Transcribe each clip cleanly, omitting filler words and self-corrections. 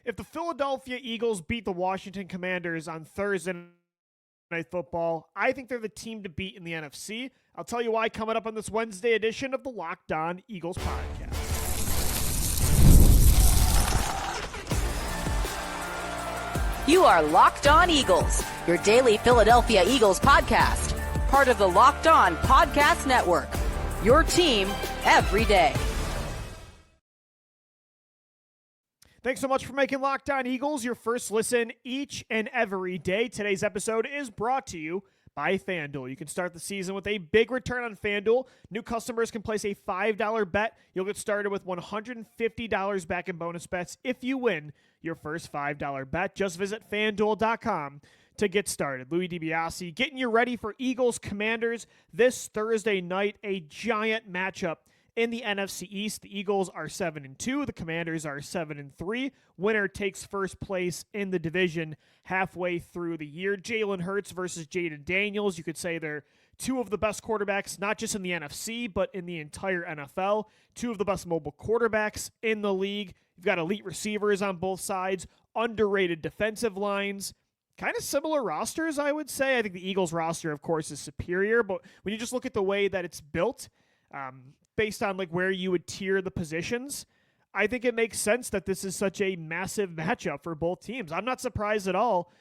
If the Philadelphia Eagles beat the Washington Commanders on Thursday Night Football, I think they're the team to beat in the NFC. I'll tell you why coming up on this Wednesday edition of the Locked On Eagles podcast. You are Locked On Eagles, your daily Philadelphia Eagles podcast. Part of the Locked On Podcast Network, your team every day. Thanks so much for making Locked On Eagles your first listen each and every day. Today's episode is brought to you by FanDuel. You can start the season with a big return on FanDuel. New customers can place a $5 bet. You'll get started with $150 back in bonus bets if you win your first $5 bet. Just visit FanDuel.com to get started. Louie DiBiase getting you ready for Eagles Commanders this Thursday night, a giant matchup. In the NFC East, the Eagles are 7-2. The Commanders are 7-3. Winner takes first place in the division halfway through the year. Jalen Hurts versus Jayden Daniels. You could say they're two of the best quarterbacks, not just in the NFC, but in the entire NFL. Two of the best mobile quarterbacks in the league. You've got elite receivers on both sides, underrated defensive lines. Kind of similar rosters, I would say. I think the Eagles roster, of course, is superior, but when you just look at the way that it's built, based on like where you would tier the positions, I think it makes sense that this is such a massive matchup for both teams. I'm not surprised at all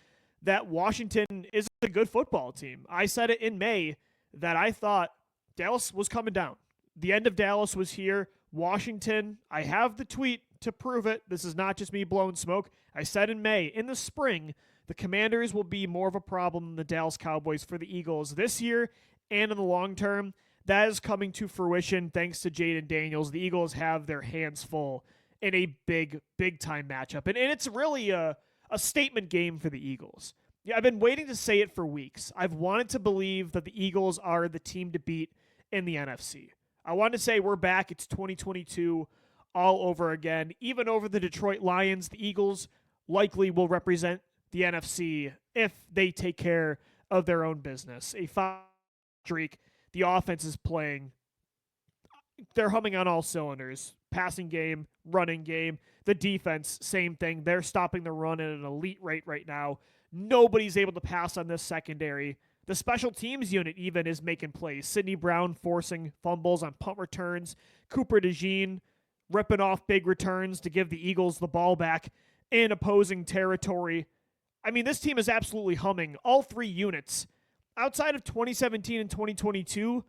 that Washington is a good football team. I said it in May that I thought Dallas was coming down. The end of Dallas was here. Washington, I have the tweet to prove it. This is not just me blowing smoke. I said in May, in the spring, the Commanders will be more of a problem than the Dallas Cowboys for the Eagles this year and in the long term. That is coming to fruition thanks to Jayden Daniels. The Eagles have their hands full in a big time matchup. And it's really a statement game for the Eagles. Yeah, I've been waiting to say it for weeks. I've wanted to believe that the Eagles are the team to beat in the NFC. I wanted to say we're back. It's 2022 all over again. Even over the Detroit Lions, the Eagles likely will represent the NFC if they take care of their own business. A 5 streak. The offense is playing. They're humming on all cylinders. Passing game, running game. The defense, same thing. They're stopping the run at an elite rate right now. Nobody's able to pass on this secondary. The special teams unit even is making plays. Sidney Brown forcing fumbles on punt returns. Cooper DeJean ripping off big returns to give the Eagles the ball back in opposing territory. I mean, this team is absolutely humming. All three units. Outside of 2017 and 2022,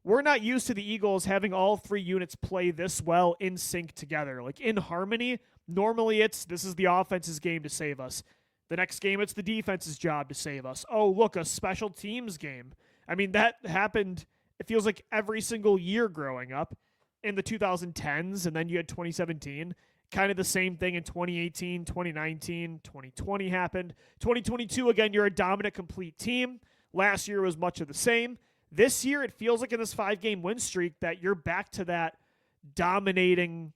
we're not used to the Eagles having all three units play this well in sync together. Like in harmony, normally this is the offense's game to save us. The next game, it's the defense's job to save us. Oh, look, a special teams game. I mean, that happened, it feels like every single year growing up in the 2010s, and then you had 2017. Kind of the same thing in 2018, 2019, 2020 happened. 2022, again, you're a dominant, complete team. Last year was much of the same. This year, it feels like in this 5-game win streak that you're back to that dominating,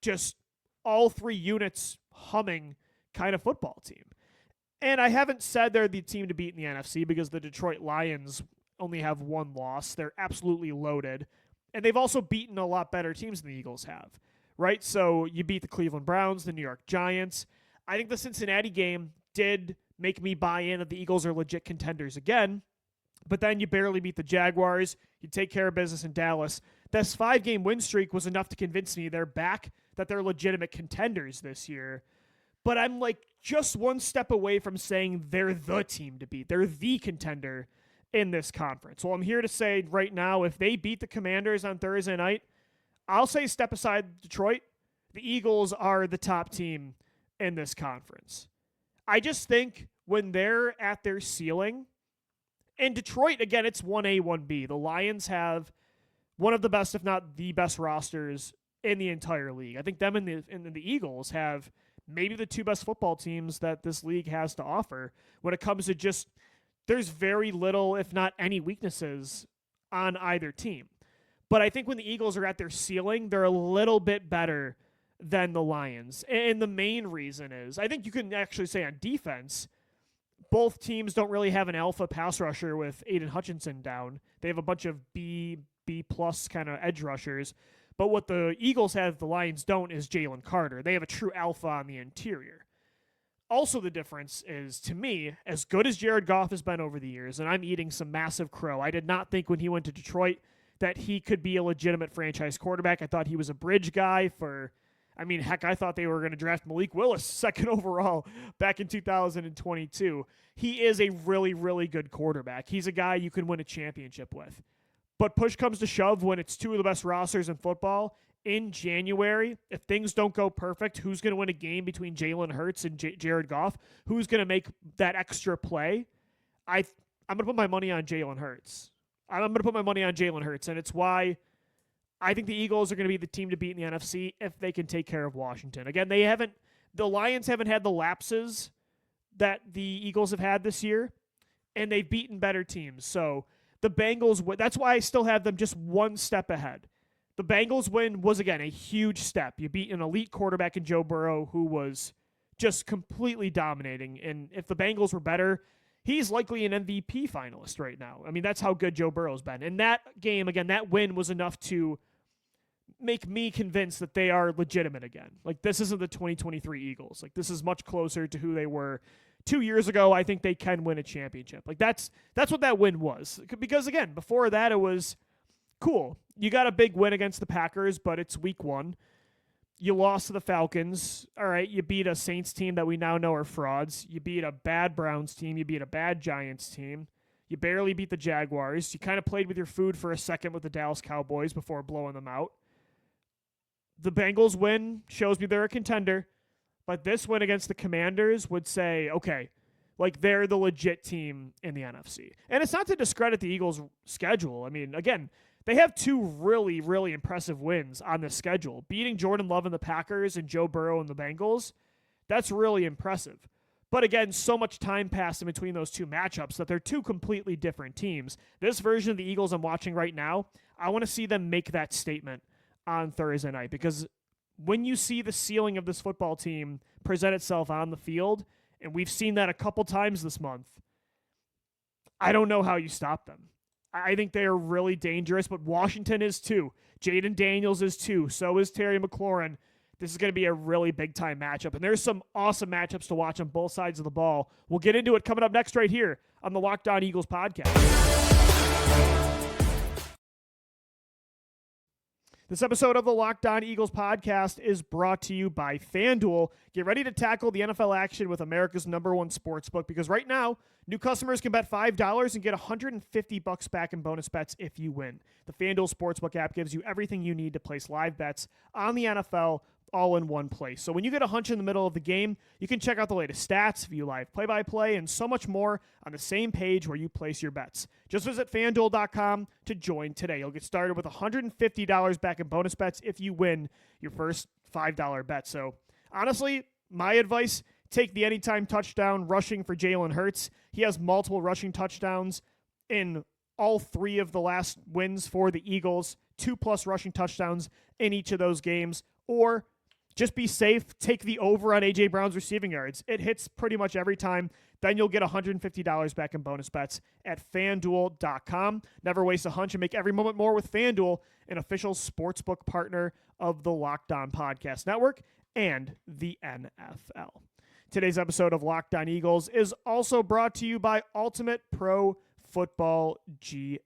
just all three units humming kind of football team. And I haven't said they're the team to beat in the NFC because the Detroit Lions only have one loss. They're absolutely loaded. And they've also beaten a lot better teams than the Eagles have, right? So you beat the Cleveland Browns, the New York Giants. I think the Cincinnati game did make me buy in that the Eagles are legit contenders again. But then you barely beat the Jaguars. You take care of business in Dallas. This 5-game win streak was enough to convince me they're back, that they're legitimate contenders this year. But I'm like just one step away from saying they're the team to beat. They're the contender in this conference. Well, I'm here to say right now, if they beat the Commanders on Thursday night, I'll say step aside Detroit. The Eagles are the top team in this conference. I just think when they're at their ceiling, and Detroit, again, it's 1A, 1B. The Lions have one of the best, if not the best rosters in the entire league. I think them and the Eagles have maybe the two best football teams that this league has to offer when it comes to just, there's very little, if not any weaknesses on either team. But I think when the Eagles are at their ceiling, they're a little bit better than the Lions. And the main reason is, I think you can actually say on defense, both teams don't really have an alpha pass rusher with Aiden Hutchinson down. They have a bunch of B plus kind of edge rushers. But what the Eagles have, the Lions don't, is Jalen Carter. They have a true alpha on the interior. Also, the difference is, to me, as good as Jared Goff has been over the years, and I'm eating some massive crow, I did not think when he went to Detroit that he could be a legitimate franchise quarterback. I thought he was a bridge guy I thought they were going to draft Malik Willis second overall back in 2022. He is a really, really good quarterback. He's a guy you can win a championship with. But push comes to shove when it's two of the best rosters in football. In January, if things don't go perfect, who's going to win a game between Jalen Hurts and Jared Goff? Who's going to make that extra play? I'm going to put my money on Jalen Hurts. I'm going to put my money on Jalen Hurts, and it's why I think the Eagles are going to be the team to beat in the NFC if they can take care of Washington. Again, the Lions haven't had the lapses that the Eagles have had this year, and they've beaten better teams. So the Bengals, that's why I still have them just one step ahead. The Bengals win was, again, a huge step. You beat an elite quarterback in Joe Burrow who was just completely dominating. And if the Bengals were better, he's likely an MVP finalist right now. I mean, that's how good Joe Burrow's been. And that game, again, that win was enough to make me convinced that they are legitimate again. Like, this isn't the 2023 Eagles. Like, this is much closer to who they were 2 years ago. I think they can win a championship. Like, that's what that win was. Because, again, before that, it was cool. You got a big win against the Packers, but it's week 1. You lost to the Falcons. All right, you beat a Saints team that we now know are frauds. You beat a bad Browns team. You beat a bad Giants team. You barely beat the Jaguars. You kind of played with your food for a second with the Dallas Cowboys before blowing them out. The Bengals win shows me they're a contender, but this win against the Commanders would say, okay, like they're the legit team in the NFC. And it's not to discredit the Eagles' schedule. I mean, again, they have 2 really, really impressive wins on the schedule. Beating Jordan Love and the Packers and Joe Burrow and the Bengals, that's really impressive. But again, so much time passed in between those 2 matchups that they're 2 completely different teams. This version of the Eagles I'm watching right now, I want to see them make that statement on Thursday night, because when you see the ceiling of this football team present itself on the field, and we've seen that a couple times this month, I don't know how you stop them. I think they are really dangerous, but Washington is too. Jayden Daniels is too. So is Terry McLaurin. This is going to be a really big-time matchup, and there's some awesome matchups to watch on both sides of the ball. We'll get into it coming up next right here on the Locked On Eagles podcast. This episode of the Locked On Eagles podcast is brought to you by FanDuel. Get ready to tackle the NFL action with America's #1 sportsbook, because right now, new customers can bet $5 and get $150 back in bonus bets if you win. The FanDuel Sportsbook app gives you everything you need to place live bets on the NFL all in one place. So when you get a hunch in the middle of the game, you can check out the latest stats, view live play-by-play, and so much more on the same page where you place your bets. Just visit FanDuel.com to join today. You'll get started with $150 back in bonus bets if you win your first $5 bet. So honestly, my advice, take the anytime touchdown rushing for Jalen Hurts. He has multiple rushing touchdowns in all 3 of the last wins for the Eagles, 2+ rushing touchdowns in each of those games. Or just be safe, take the over on A.J. Brown's receiving yards. It hits pretty much every time. Then you'll get $150 back in bonus bets at FanDuel.com. Never waste a hunch and make every moment more with FanDuel, an official sportsbook partner of the Locked On Podcast Network and the NFL. Today's episode of Locked On Eagles is also brought to you by Ultimate Pro Football GM.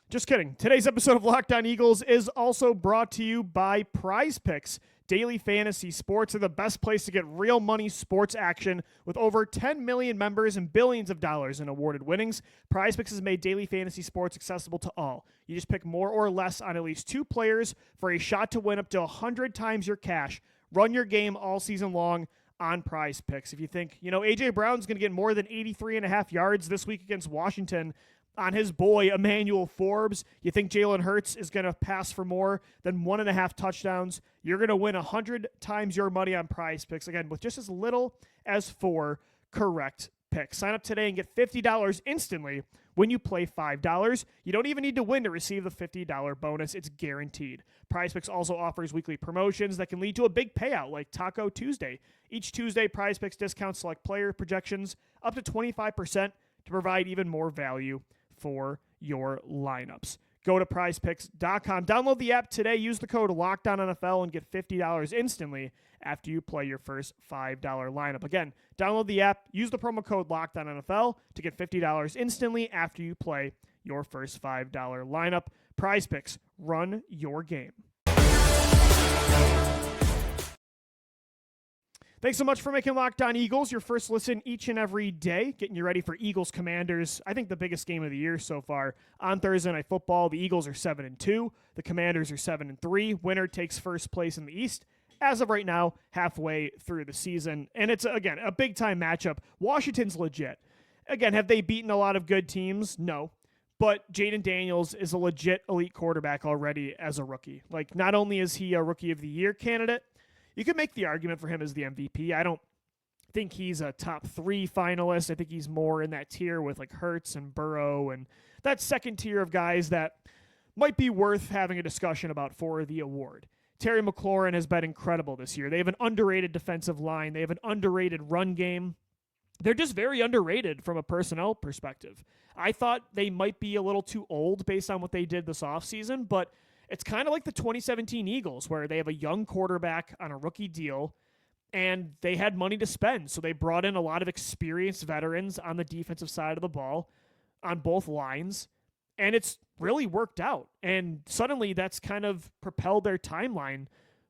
Just kidding. Today's episode of Locked On Eagles is also brought to you by Prize Picks. Daily fantasy sports are the best place to get real money sports action. With over 10 million members and billions of dollars in awarded winnings, Prize Picks has made daily fantasy sports accessible to all. You just pick more or less on at least 2 players for a shot to win up to 100 times your cash. Run your game all season long on Prize Picks. If you think, A.J. Brown's going to get more than 83.5 yards this week against Washington on his boy Emmanuel Forbes, you think Jalen Hurts is going to pass for more than 1.5 touchdowns, you're going to win 100 times your money on Prize Picks, again, with just as little as 4 correct picks. Sign up today and get $50 instantly when you play $5. You don't even need to win to receive the $50 bonus. It's guaranteed. Prize Picks also offers weekly promotions that can lead to a big payout, like Taco Tuesday. Each Tuesday, Prize Picks discounts select player projections up to 25%, to provide even more value for your lineups. Go to prizepicks.com. Download the app today. Use the code LOCKEDONNFL and get $50 instantly after you play your first $5 lineup. Again, download the app. Use the promo code LOCKEDONNFL to get $50 instantly after you play your first $5 lineup. Prize Picks. Run your game. Thanks so much for making Locked On Eagles your first listen each and every day, getting you ready for Eagles Commanders. I think the biggest game of the year so far on Thursday Night Football. The Eagles are 7-2. The Commanders are 7-3. Winner takes first place in the East as of right now, halfway through the season. And it's, again, a big-time matchup. Washington's legit. Again, have they beaten a lot of good teams? No. But Jayden Daniels is a legit elite quarterback already as a rookie. Like, not only is he a Rookie of the Year candidate, you could make the argument for him as the MVP. I don't think he's a top 3 finalist. I think he's more in that tier with like Hurts and Burrow and that second tier of guys that might be worth having a discussion about for the award. Terry McLaurin has been incredible this year. They have an underrated defensive line. They have an underrated run game. They're just very underrated from a personnel perspective. I thought they might be a little too old based on what they did this offseason, but it's kind of like the 2017 Eagles where they have a young quarterback on a rookie deal and they had money to spend. So they brought in a lot of experienced veterans on the defensive side of the ball on both lines. And it's really worked out. And suddenly that's kind of propelled their timeline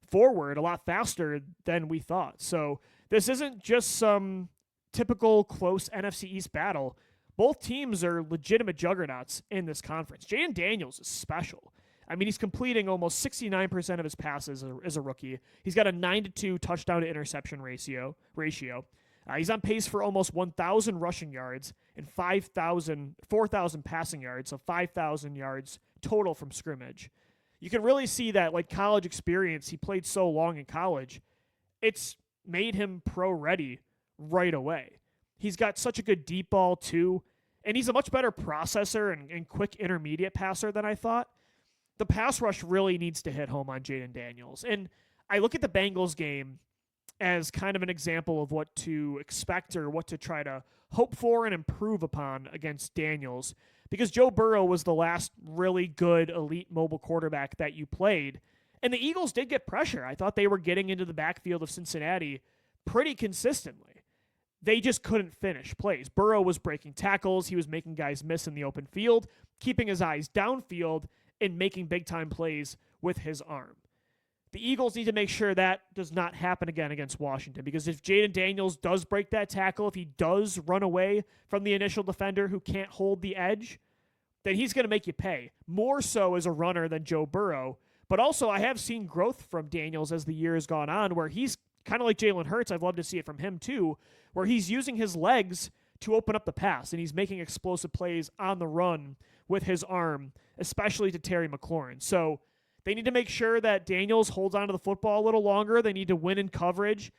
forward a lot faster than we thought. So this isn't just some typical close NFC East battle. Both teams are legitimate juggernauts in this conference. Jayden Daniels is special. I mean, he's completing almost 69% of his passes as a rookie. He's got a 9-2 touchdown to interception ratio. He's on pace for almost 1,000 rushing yards and 4,000 passing yards, so 5,000 yards total from scrimmage. You can really see that, like, college experience. He played so long in college. It's made him pro-ready right away. He's got such a good deep ball, too, and he's a much better processor and quick intermediate passer than I thought. The pass rush really needs to hit home on Jayden Daniels. And I look at the Bengals game as kind of an example of what to expect or what to try to hope for and improve upon against Daniels, because Joe Burrow was the last really good elite mobile quarterback that you played. And the Eagles did get pressure. I thought they were getting into the backfield of Cincinnati pretty consistently. They just couldn't finish plays. Burrow was breaking tackles. He was making guys miss in the open field, keeping his eyes downfield, and making big-time plays with his arm. The Eagles need to make sure that does not happen again against Washington, because if Jayden Daniels does break that tackle, if he does run away from the initial defender who can't hold the edge, then he's going to make you pay, more so as a runner than Joe Burrow. But also, I have seen growth from Daniels as the year has gone on, where he's kind of like Jalen Hurts. I'd love to see it from him too, where he's using his legs to open up the pass, and he's making explosive plays on the run with his arm, especially to Terry McLaurin. So they need to make sure that Daniels holds onto the football a little longer. They need to win in coverage.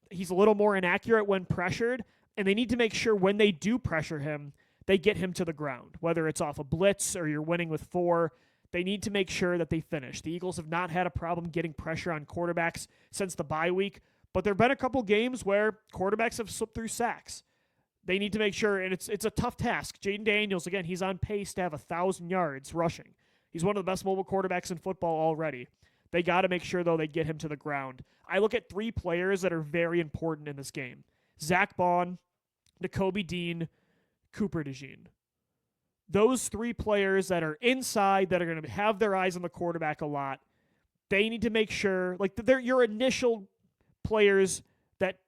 He's a little more inaccurate when pressured, and they need to make sure when they do pressure him, they get him to the ground, whether it's off a blitz or you're winning with 4. They need to make sure that they finish. The Eagles have not had a problem getting pressure on quarterbacks since the bye week, but there have been a couple games where quarterbacks have slipped through sacks. They need to make sure, and it's a tough task. Jayden Daniels, again, he's on pace to have 1,000 yards rushing. He's one of the best mobile quarterbacks in football already. They got to make sure, though, they get him to the ground. I look at 3 players that are very important in this game. Zach Bond, Nakobe Dean, Cooper DeJean. Those 3 players that are inside, that are going to have their eyes on the quarterback a lot, they need to make sure, like, they're your initial players that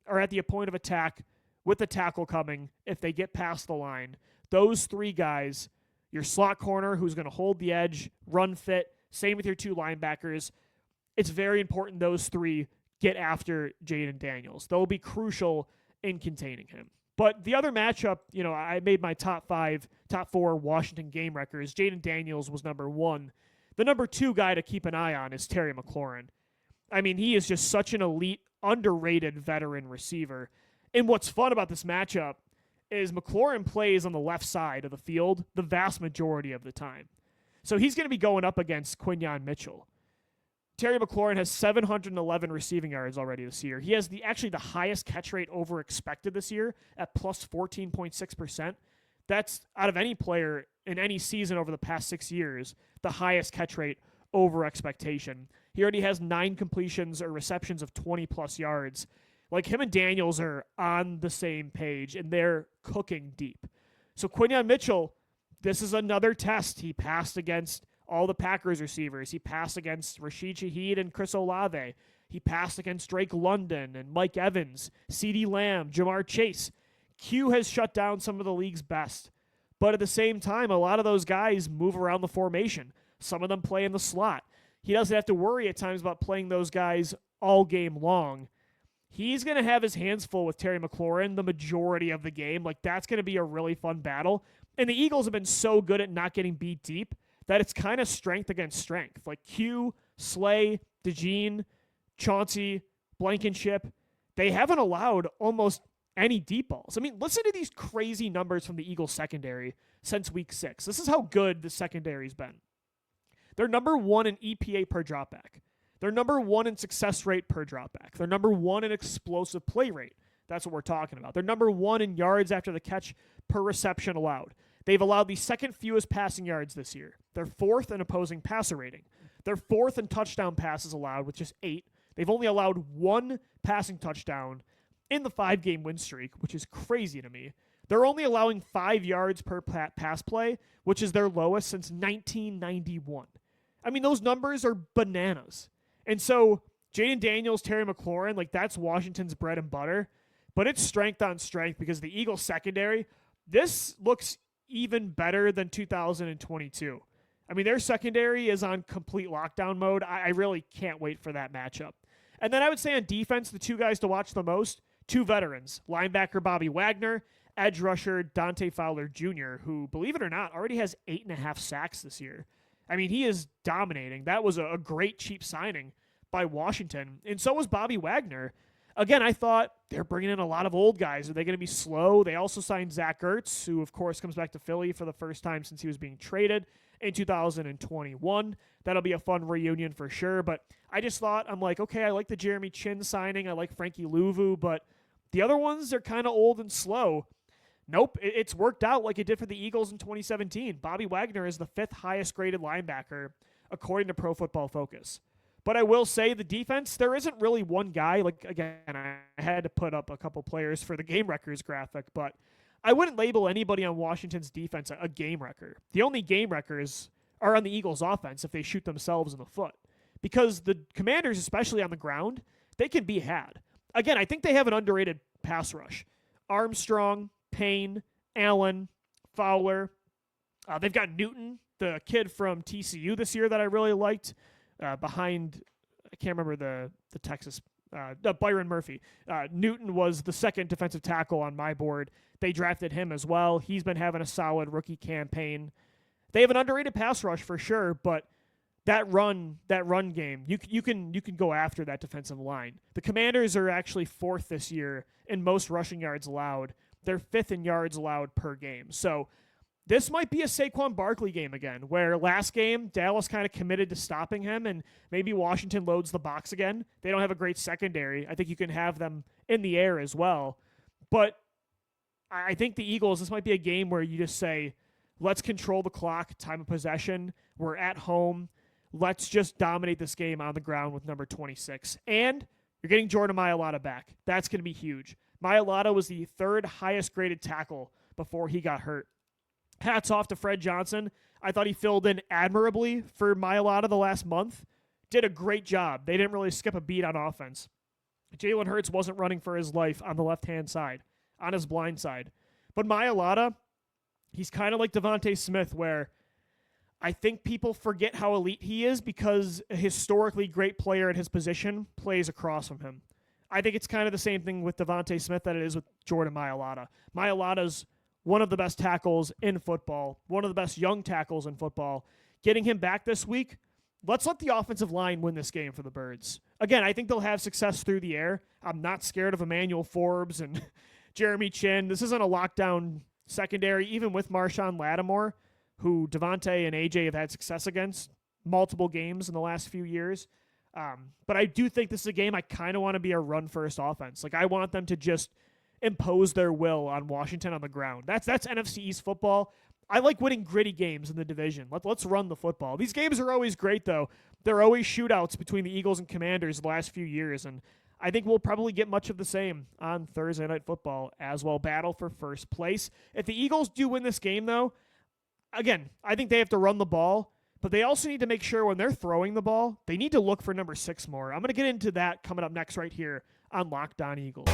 are at the point of attack with the tackle coming if they get past the line. Those 3 guys, your slot corner who's going to hold the edge, run fit, same with your 2 linebackers. It's very important those 3 get after Jayden Daniels. They'll be crucial in containing him. But the other matchup, I made my top 4 Washington game records. Jayden Daniels was number 1. The number 2 guy to keep an eye on is Terry McLaurin. I mean, he is just such an elite, underrated veteran receiver. And what's fun about this matchup is McLaurin plays on the left side of the field the vast majority of the time. So he's going to be going up against Quinyon Mitchell. Terry McLaurin has 711 receiving yards already this year. He has actually the highest catch rate over expected this year at plus 14.6%. That's out of any player in any season over the past 6 years, the highest catch rate over expectation. He already has 9 completions or receptions of 20-plus yards. Like, him and Daniels are on the same page, and they're cooking deep. So Quinyon Mitchell, this is another test. He passed against all the Packers receivers. He passed against Rashid Shaheed and Chris Olave. He passed against Drake London and Mike Evans, CeeDee Lamb, Jamar Chase. Q has shut down some of the league's best. But at the same time, a lot of those guys move around the formation. Some of them play in the slot. He doesn't have to worry at times about playing those guys all game long. He's going to have his hands full with Terry McLaurin the majority of the game. Like, that's going to be a really fun battle. And the Eagles have been so good at not getting beat deep that it's kind of strength against strength. Like, Q, Slay, DeJean, Chauncey, Blankenship, they haven't allowed almost any deep balls. I mean, listen to these crazy numbers from the Eagles secondary since week 6. This is how good the secondary's been. They're number 1 in EPA per dropback. They're number 1 in success rate per dropback. They're number 1 in explosive play rate. That's what we're talking about. They're number 1 in yards after the catch per reception allowed. They've allowed the second fewest passing yards this year. They're 4th in opposing passer rating. They're 4th in touchdown passes allowed with just 8. They've only allowed 1 passing touchdown in the 5-game win streak, which is crazy to me. They're only allowing 5 yards per pass play, which is their lowest since 1991. I mean, those numbers are bananas. And so Jayden Daniels, Terry McLaurin, like, that's Washington's bread and butter. But it's strength on strength because the Eagles secondary, this looks even better than 2022. I mean, their secondary is on complete lockdown mode. I really can't wait for that matchup. And then I would say on defense, the 2 guys to watch the most, 2 veterans, linebacker Bobby Wagner, edge rusher Dante Fowler Jr., who, believe it or not, already has 8.5 sacks this year. I mean, he is dominating. That was a great cheap signing by Washington. And so was Bobby Wagner. Again, I thought they're bringing in a lot of old guys. Are they going to be slow? They also signed Zach Ertz, who, of course, comes back to Philly for the first time since he was being traded in 2021. That'll be a fun reunion for sure. But I just thought, I'm like, okay, I like the Jeremy Chin signing. I like Frankie Louvu, but the other ones are kind of old and slow. Nope, it's worked out like it did for the Eagles in 2017. Bobby Wagner is the 5th highest graded linebacker according to Pro Football Focus. But I will say the defense, there isn't really one guy. Like, again, I had to put up a couple players for the game wreckers graphic, but I wouldn't label anybody on Washington's defense a game wrecker. The only game wreckers are on the Eagles offense if they shoot themselves in the foot. Because the Commanders, especially on the ground, they can be had. Again, I think they have an underrated pass rush. Armstrong, Payne, Allen, Fowler. They've got Newton, the kid from TCU this year that I really liked. Behind, I can't remember the Texas, Byron Murphy. Newton was the 2nd defensive tackle on my board. They drafted him as well. He's been having a solid rookie campaign. They have an underrated pass rush for sure, but that run game, you can go after that defensive line. The Commanders are actually 4th this year in most rushing yards allowed. They're 5th in yards allowed per game. So this might be a Saquon Barkley game again, where last game, Dallas kind of committed to stopping him, and maybe Washington loads the box again. They don't have a great secondary. I think you can have them in the air as well. But I think the Eagles, this might be a game where you just say, let's control the clock, time of possession. We're at home. Let's just dominate this game on the ground with number 26. And you're getting Jordan Mailata back. That's going to be huge. Mailata was the 3rd highest graded tackle before he got hurt. Hats off to Fred Johnson. I thought he filled in admirably for Mailata the last month. Did a great job. They didn't really skip a beat on offense. Jalen Hurts wasn't running for his life on the left-hand side, on his blind side. But Mailata, he's kind of like DeVonte Smith, where I think people forget how elite he is because a historically great player at his position plays across from him. I think it's kind of the same thing with DeVonte Smith that it is with Jordan Mailata. Mailata's one of the best tackles in football, one of the best young tackles in football. Getting him back this week, let's let the offensive line win this game for the Birds. Again, I think they'll have success through the air. I'm not scared of Emmanuel Forbes and Jeremy Chin. This isn't a lockdown secondary, even with Marshawn Lattimore, who Devontae and AJ have had success against multiple games in the last few years. But I do think this is a game I kind of want to be a run-first offense. Like, I want them to just impose their will on Washington on the ground. That's NFC East football. I like winning gritty games in the division. Let's run the football. These games are always great, though. They're always shootouts between the Eagles and Commanders the last few years, and I think we'll probably get much of the same on Thursday Night Football as well. Battle for first place. If the Eagles do win this game, though, again, I think they have to run the ball, but they also need to make sure when they're throwing the ball, they need to look for number 6 more. I'm going to get into that coming up next right here on Locked On Eagles.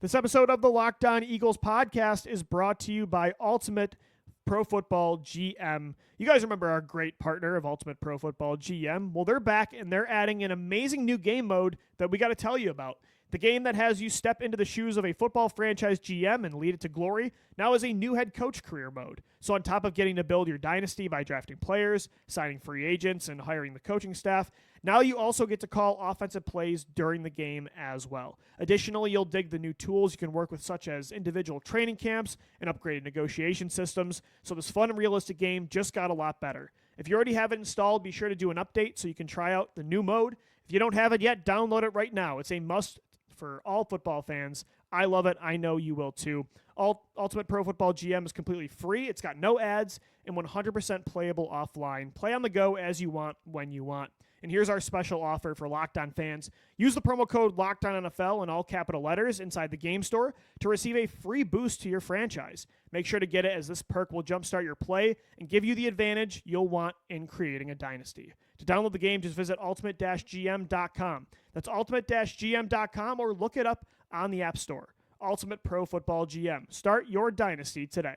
This episode of the Locked On Eagles podcast is brought to you by Ultimate Pro Football GM. You guys remember our great partner of Ultimate Pro Football GM? Well, they're back and they're adding an amazing new game mode that we got to tell you about. The game that has you step into the shoes of a football franchise GM and lead it to glory now is a new head coach career mode. So on top of getting to build your dynasty by drafting players, signing free agents, and hiring the coaching staff, now you also get to call offensive plays during the game as well. Additionally, you'll dig the new tools you can work with, such as individual training camps and upgraded negotiation systems. So this fun and realistic game just got a lot better. If you already have it installed, be sure to do an update so you can try out the new mode. If you don't have it yet, download it right now. It's a must for all football fans. I love it. I know you will too. Ultimate Pro Football GM is completely free. It's got no ads and 100% playable offline. Play on the go as you want, when you want. And here's our special offer for Locked On fans. Use the promo code LOCKEDONNFL in all capital letters inside the game store to receive a free boost to your franchise. Make sure to get it, as this perk will jumpstart your play and give you the advantage you'll want in creating a dynasty. To download the game, just visit ultimate-gm.com. That's ultimate-gm.com, or look it up on the App Store. Ultimate Pro Football GM. Start your dynasty today.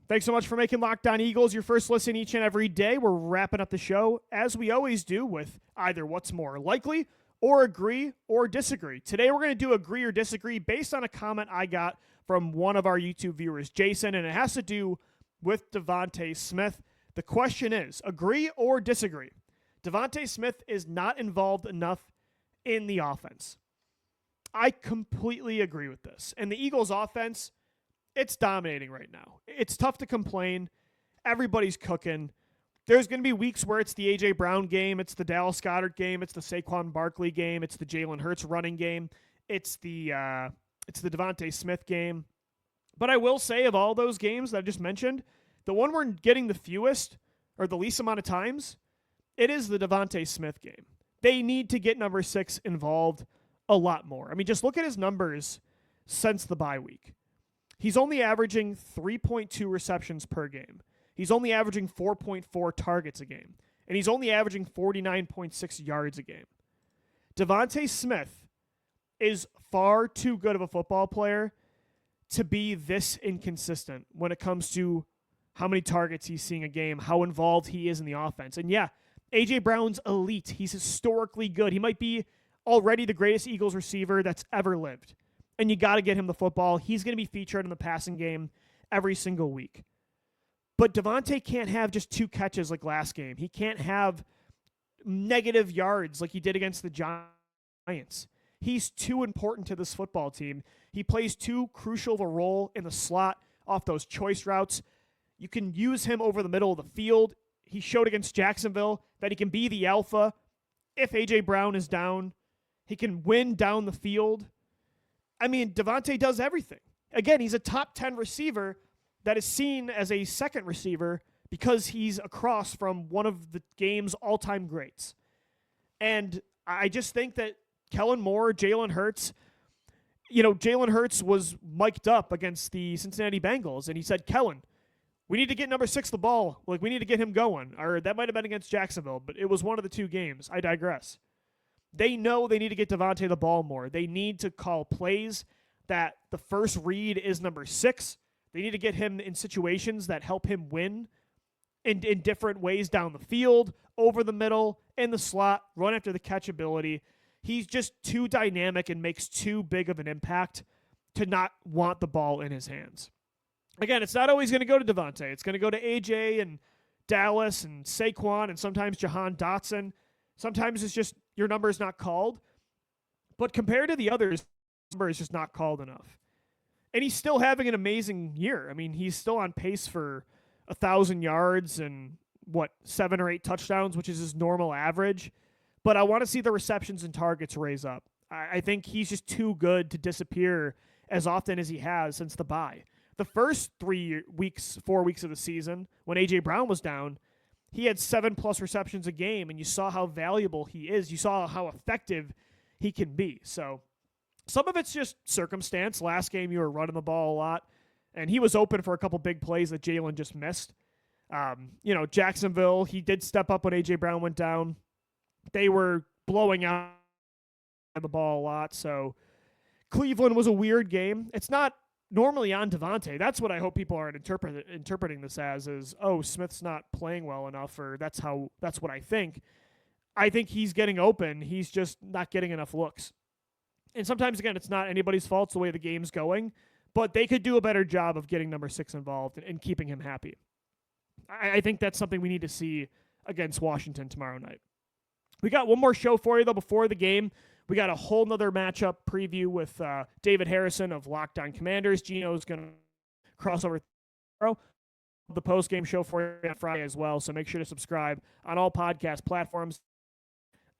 Thanks so much for making Locked On Eagles your first listen each and every day. We're wrapping up the show, as we always do, with either what's more likely or agree or disagree. Today we're going to do agree or disagree based on a comment I got from one of our YouTube viewers, Jason, and it has to do with DeVonta Smith. The question is, agree or disagree? DeVonta Smith is not involved enough in the offense. I completely agree with this. And the Eagles offense, it's dominating right now. It's tough to complain. Everybody's cooking. There's going to be weeks where it's the A.J. Brown game, it's the Dallas Goedert game, it's the Saquon Barkley game, it's the Jalen Hurts running game, it's the DeVonta Smith game. But I will say, of all those games that I just mentioned, the one we're getting the fewest or the least amount of times, it is the DeVonta Smith game. They need to get number 6 involved a lot more. I mean, just look at his numbers since the bye week. He's only averaging 3.2 receptions per game. He's only averaging 4.4 targets a game. And he's only averaging 49.6 yards a game. DeVonta Smith is far too good of a football player to be this inconsistent when it comes to how many targets he's seeing a game, how involved he is in the offense. And yeah, A.J. Brown's elite. He's historically good. He might be already the greatest Eagles receiver that's ever lived. And you got to get him the football. He's going to be featured in the passing game every single week. But DeVonta can't have just 2 catches like last game. He can't have negative yards like he did against the Giants. He's too important to this football team. He plays too crucial of a role in the slot off those choice routes. You can use him over the middle of the field. He showed against Jacksonville that he can be the alpha. If A.J. Brown is down, he can win down the field. I mean, DeVonta does everything. Again, he's a top 10 receiver that is seen as a second receiver because he's across from one of the game's all-time greats. And I just think that Kellen Moore, Jalen Hurts, Jalen Hurts was mic'd up against the Cincinnati Bengals, and he said, Kellen, we need to get number 6 the ball. Like, we need to get him going. Or that might have been against Jacksonville, but it was one of the 2 games. I digress. They know they need to get DeVonta the ball more. They need to call plays that the first read is number 6. They need to get him in situations that help him win in different ways down the field, over the middle, in the slot, run after the catch ability. He's just too dynamic and makes too big of an impact to not want the ball in his hands. Again, it's not always going to go to DeVonta. It's going to go to A.J. and Dallas and Saquon and sometimes Jahan Dotson. Sometimes it's just your number is not called. But compared to the others, number is just not called enough. And he's still having an amazing year. I mean, he's still on pace for 1,000 yards and 7 or 8 touchdowns, which is his normal average. But I want to see the receptions and targets raise up. I think he's just too good to disappear as often as he has since the bye. The first 4 weeks of the season, when A.J. Brown was down, he had 7+ receptions a game, and you saw how valuable he is. You saw how effective he can be. So some of it's just circumstance. Last game, you were running the ball a lot, and he was open for a couple big plays that Jalen just missed. Jacksonville, he did step up when A.J. Brown went down. They were blowing out the ball a lot, so Cleveland was a weird game. It's not normally on Devonte. That's what I hope people aren't interpreting this as is, oh, Smith's not playing well enough, or that's what I think. I think he's getting open. He's just not getting enough looks. And sometimes, again, it's not anybody's fault. It's the way the game's going. But they could do a better job of getting number 6 involved and keeping him happy. I think that's something we need to see against Washington tomorrow night. We got one more show for you, though, before the game. We got a whole nother matchup preview with David Harrison of Locked On Commanders. Gino's going to cross over tomorrow. The post-game show for you on Friday as well, so make sure to subscribe on all podcast platforms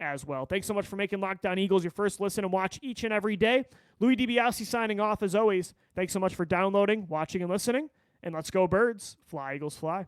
as well. Thanks so much for making Locked On Eagles your first listen and watch each and every day. Louie DiBiase signing off as always. Thanks so much for downloading, watching, and listening. And let's go Birds. Fly, Eagles, fly.